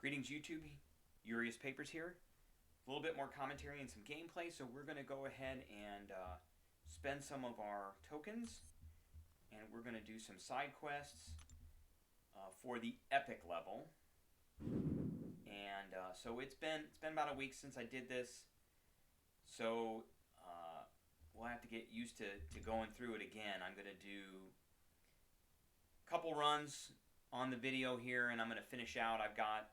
Greetings YouTube, Urious Papers here. A little bit more commentary and some gameplay, so we're going to go ahead and spend some of our tokens, and we're going to do some side quests for the epic level. And so it's been about a week since I did this, so we'll have to get used to going through it again. I'm going to do a couple runs on the video here, and I'm going to finish out. I've got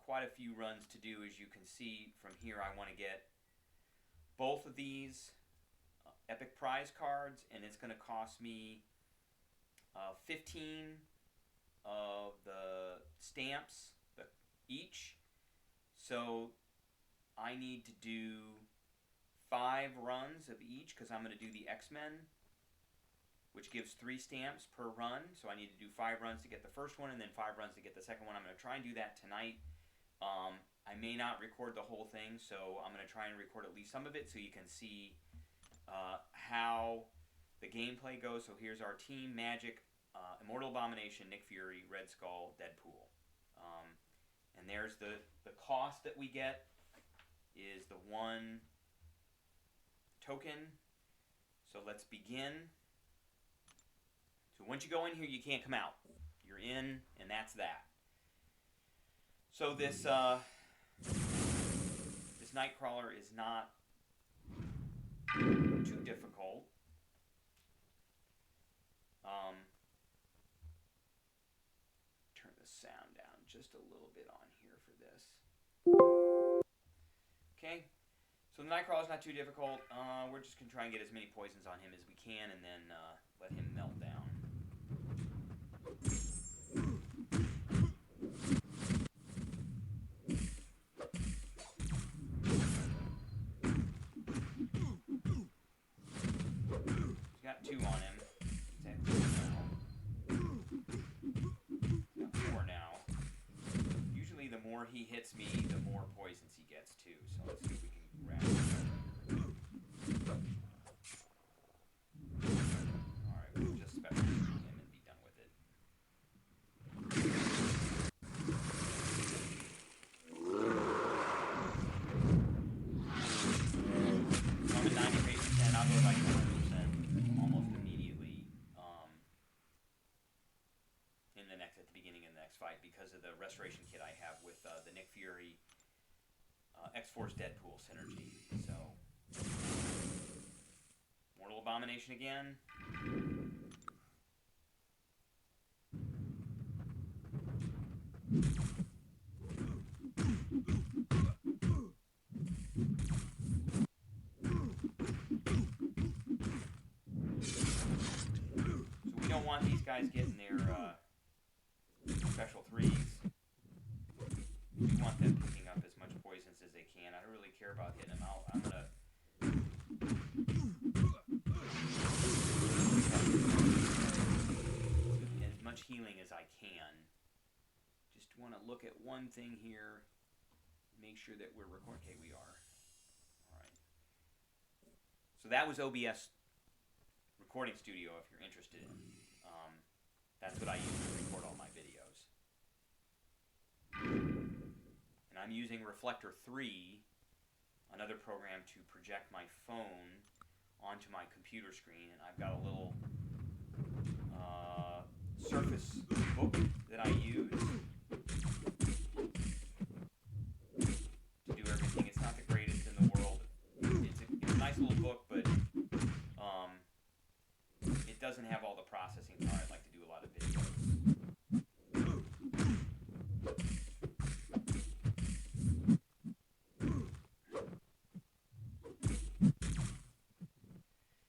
quite a few runs to do. As you can see from here, I want to get both of these epic prize cards, and it's going to cost me 15 of the stamps each. So I need to do 5 runs of each, because I'm going to do the X-Men, which gives 3 stamps per run. So I need to do 5 runs to get the first one, and then 5 runs to get the second one. I'm going to try and do that tonight. I may not record the whole thing, so I'm going to try and record at least some of it so you can see how the gameplay goes. So here's our team: Magic, Immortal Abomination, Nick Fury, Red Skull, Deadpool. And there's the cost that we get is the 1 token. So let's begin. So once you go in here, you can't come out. You're in, and that's that. So this this Nightcrawler is not too difficult. Turn the sound down just a little bit on here for this. Okay, so the Nightcrawler is not too difficult. We're just going to try and get as many poisons on him as we can, and then let him melt down. He's got 2 on him. He's at 3 now. He's got 4 now. Usually the more he hits me, the more poisons he gets too. So let's see if we can grab him. Alright, we'll just special him and be done with it. I'm at 98%, I'll go like 100% almost immediately at the beginning of the next fight, because of the restoration kit I have with the Nick Fury X-Force Deadpool synergy. So, Mortal Abomination again. So we don't want these guys getting their special 3s. We want them picking up as much poisons as they can. I don't really care about hitting them out. I'm gonna as much healing as I can. Just want to look at one thing here. Make sure that we're recording. Okay, we are. All right. So that was OBS Recording Studio, if you're interested in. That's what I use to record all my videos. And I'm using Reflector 3, another program, to project my phone onto my computer screen. And I've got a little Surface book that I use to do everything. It's not the greatest in the world. It's a nice little book, but it doesn't have all the processing power I'd like to do a lot of videos.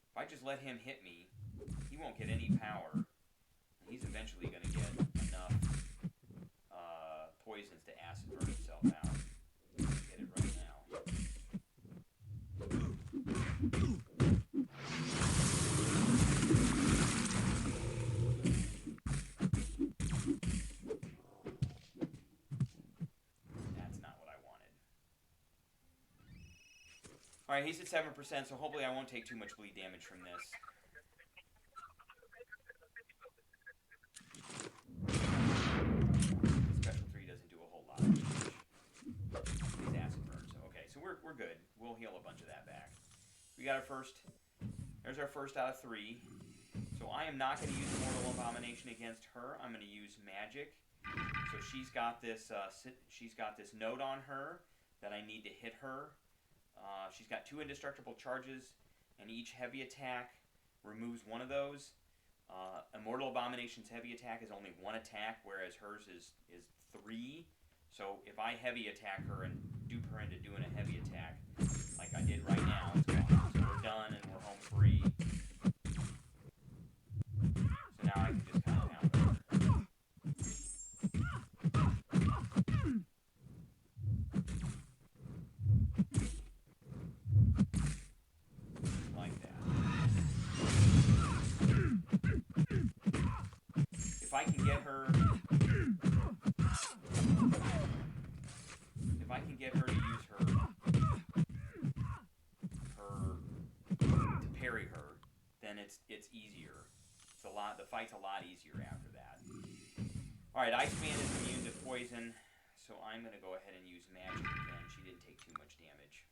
If I just let him hit me, he won't get any power. He's eventually going to get enough poisons to acid burn himself out. Get it right now. That's not what I wanted. Alright, he's at 7%, so hopefully I won't take too much bleed damage from this. we're good. We'll heal a bunch of that back. We got our first. There's our first out of 3. So I am not going to use Mortal Abomination against her. I'm going to use magic. So she's got this note on her that I need to hit her. She's got 2 indestructible charges, and each heavy attack removes one of those. Immortal Abomination's heavy attack is only 1 attack, whereas hers is 3. So if I heavy attack her and dupe her into doing a heavy attack, like I did right now, it's gone. So we're done and we're home free. So now I can just kind of pound her. Like that. If I can get her... If I can get her to use her to parry her, then it's easier. The fight's a lot easier after that. Alright, Iceman is immune to poison, so I'm going to go ahead and use magic again. She didn't take too much damage.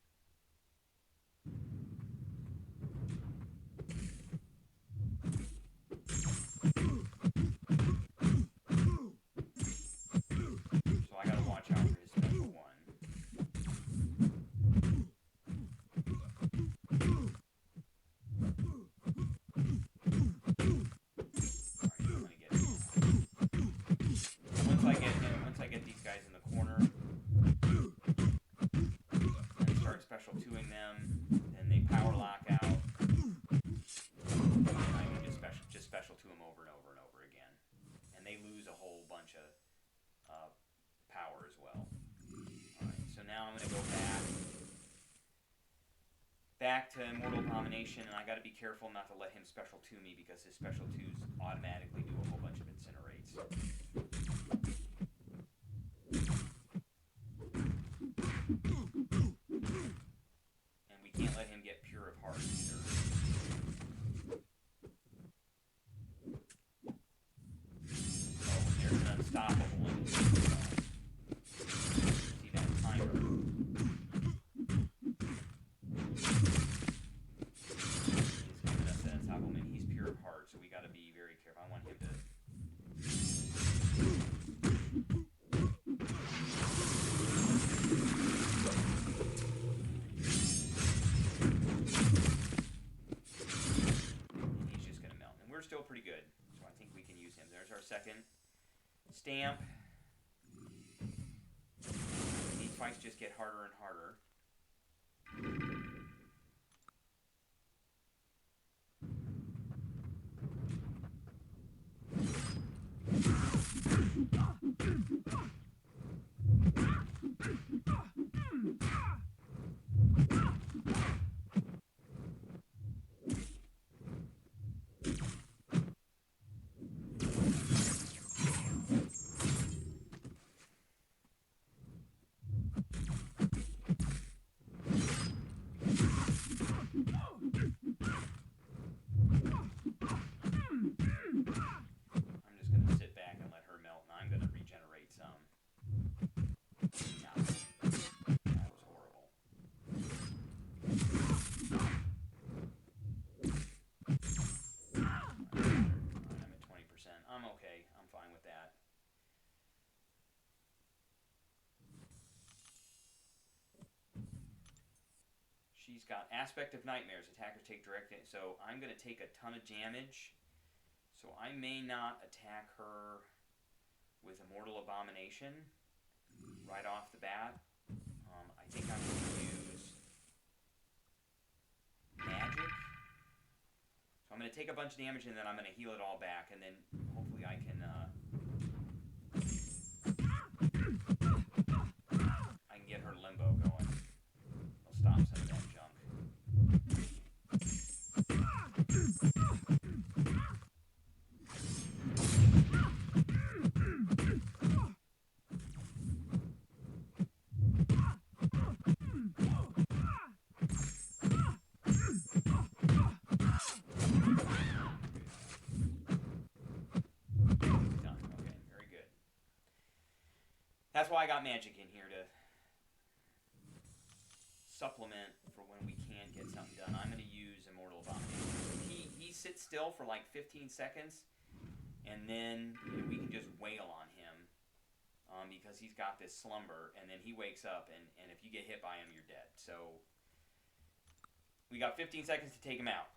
So I got to watch out for his special one. Once I get these guys in the corner and start special 2ing them, then they power lock out. And I can just special 2 them over and over and over again. And they lose a whole bunch of power as well. Alright, so now I'm going to go back to Immortal Abomination, and I got to be careful not to let him special 2 me because his special 2s automatically do a whole bunch of incinerates. And we can't let him get Pure of Heart either. Oh, there's an unstoppable. See that timer? He's Pure of Heart, so we got to be very careful. I want him to... And he's just going to melt. And we're still pretty good, so I think we can use him. There's our second stamp. These fights just get harder and harder. She's got Aspect of Nightmares. Attackers take direct... So I'm going to take a ton of damage. So I may not attack her with Immortal Abomination right off the bat. I think I'm going to use magic. So I'm going to take a bunch of damage and then I'm going to heal it all back. And then hopefully I can get her limbo going. I'll stop some of that junk. That's why I got magic in here, to supplement for when we can't get something done. I'm going to use Immortal Abomination. He sits still for like 15 seconds, and then we can just wail on him because he's got this slumber, and then he wakes up, and if you get hit by him, you're dead. So we got 15 seconds to take him out.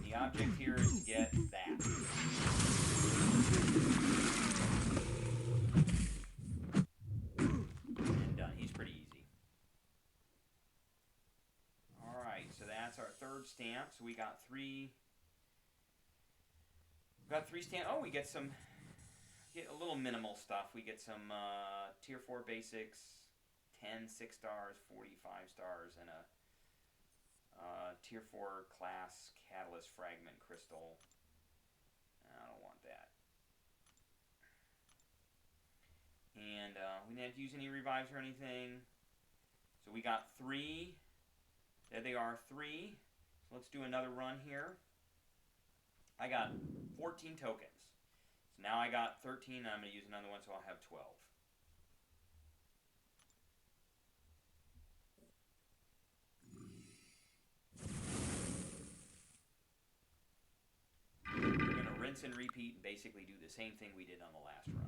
The object here is to get that. And done. He's pretty easy. Alright, so that's our third stamp. So we got three. We got three stamps. Oh, we get some. Get a little minimal stuff. We get some tier 4 basics, 10 6 stars, 45 stars, and a tier 4 class catalyst fragment crystal. I don't want that. And we didn't have to use any revives or anything. So we got 3. There they are, 3. So let's do another run here. I got 14 tokens. So now I got 13, and I'm going to use another one, so I'll have 12. We're going to rinse and repeat and basically do the same thing we did on the last run.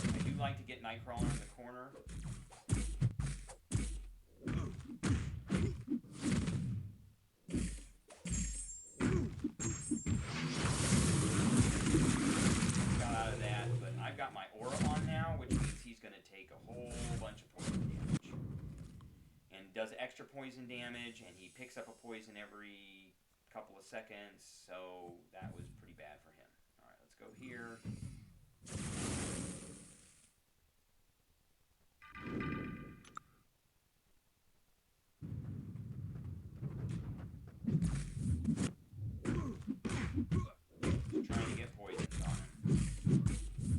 I do like to get Nightcrawler in the corner. Got out of that, but I've got my aura on now, which means he's going to take a whole bunch of poison damage. And does extra poison damage, and he picks up a poison every couple of seconds, so that was pretty bad for him. Alright, let's go here. Trying to get poisons on him.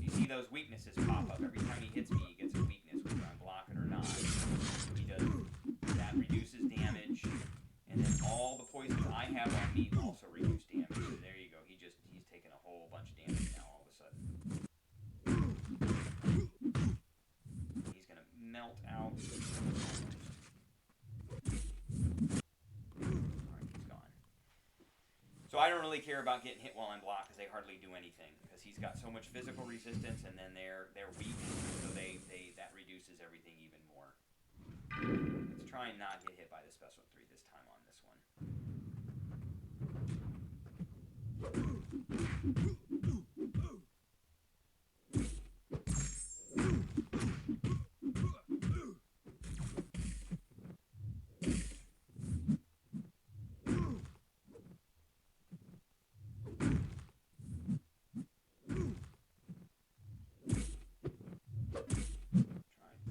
You see those weaknesses pop up. Every time he hits me, he gets a weakness, whether I block it or not. He does. That reduces damage. And then all the poisons I have on me also reduce damage. So there you go. He's taking a whole bunch of damage now all of a sudden. He's going to melt out. Alright, he's gone. So I don't really care about getting hit while I'm blocked because they hardly do anything. Because he's got so much physical resistance, and then they're weak. So that reduces everything even more. Let's try and not get hit by the special 3 this time on this one.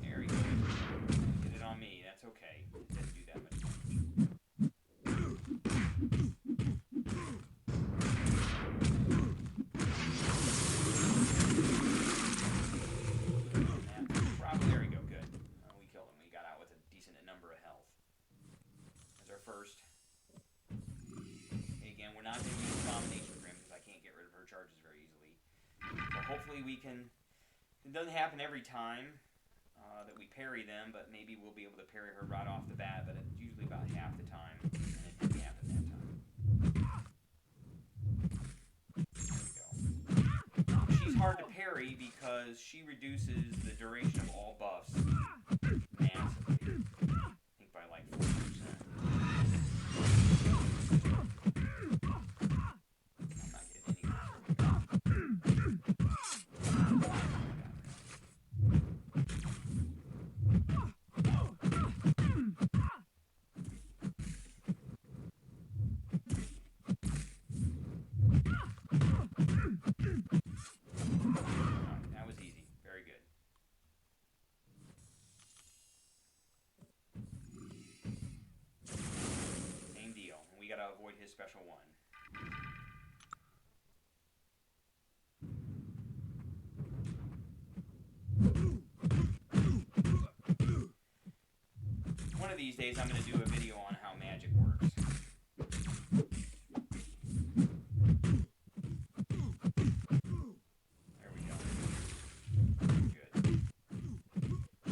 There he goes. Get it on me. That's okay. It didn't do that much damage. Probably, there we go. Good. We killed him. We got out with a decent number of health. That's our first. Okay, again, we're not going to use Abomination for him because I can't get rid of her charges very easily. So hopefully we can. It doesn't happen every time that we parry them, but maybe we'll be able to parry her right off the bat, but it's usually about half the time, and it didn't happen that time. There we go. She's hard to parry because she reduces the duration of all buffs massively. I think by like 40%. I'm not getting any. That was easy. Very good. his special one. One of these days I'm going to do a video on how magic works. There we go. Good.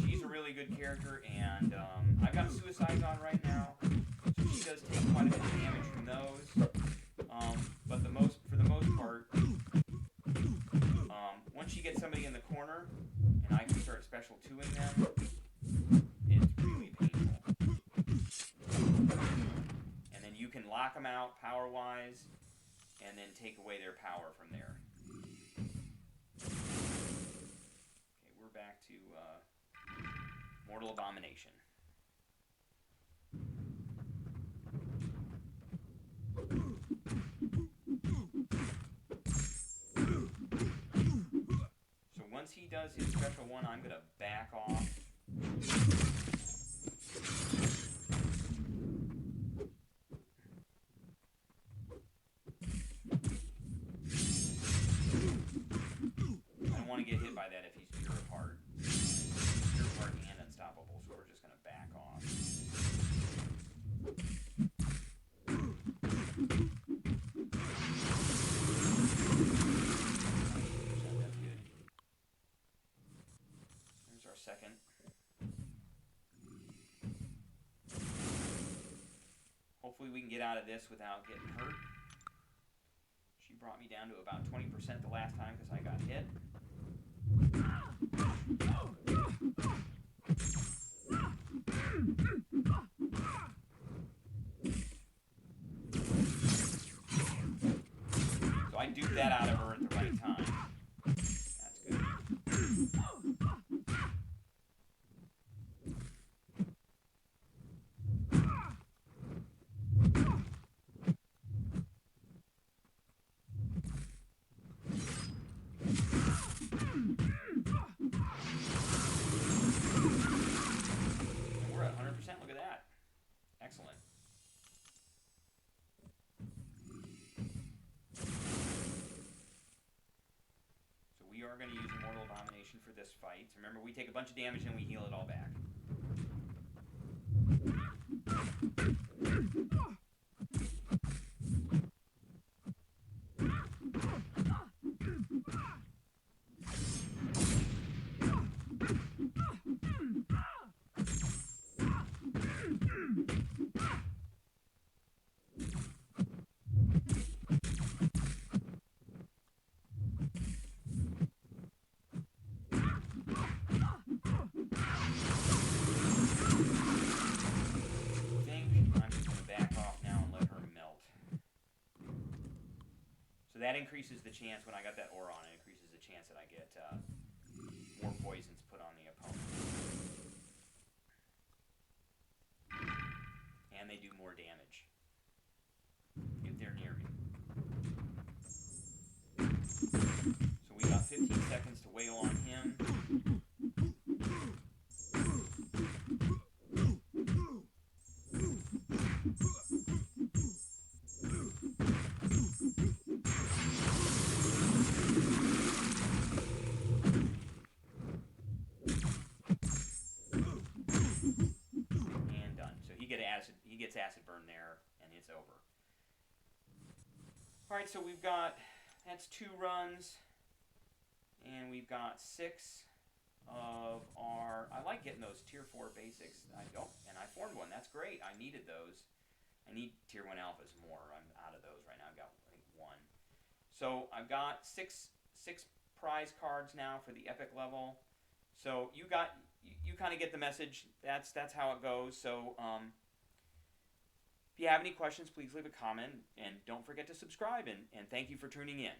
She's a really good character, and I've got suicides on right now, so she does take quite a bit of damage from those. But for the most part, once you get somebody in the corner, and I can start special 2-ing them, it's really painful. And then you can lock them out power-wise, and then take away their power from there. Okay, we're back to Mortal Abomination. So once he does his special one, I'm going to back off. I don't want to get hit by that if he's pure of heart. Pure of heart and unstoppable, so we're just going to back off. That's good. There's our second. Hopefully we can get out of this without getting hurt. She brought me down to about 20% the last time because I got hit. So I duped that out of her at the right time. That's good. We're at 100%. Look at that. Excellent. So we are going to use Mortal Abomination for this fight. Remember, we take a bunch of damage and we heal it all back. So that increases the chance, when I got that aura on, it increases the chance that I get more poisons put on the opponent. And they do more damage if they're near me. So we got 15 seconds to wail on him. He gets acid burn there, and it's over. Alright, so we've got, that's 2 runs, and we've got 6 of our, I like getting those tier 4 basics. I don't, and I formed one. That's great. I needed those. I need tier 1 alphas more. I'm out of those right now. I've got, I think, 1. So I've got six prize cards now for the epic level. So you kind of get the message. That's how it goes. So if you have any questions, please leave a comment, and don't forget to subscribe, and thank you for tuning in.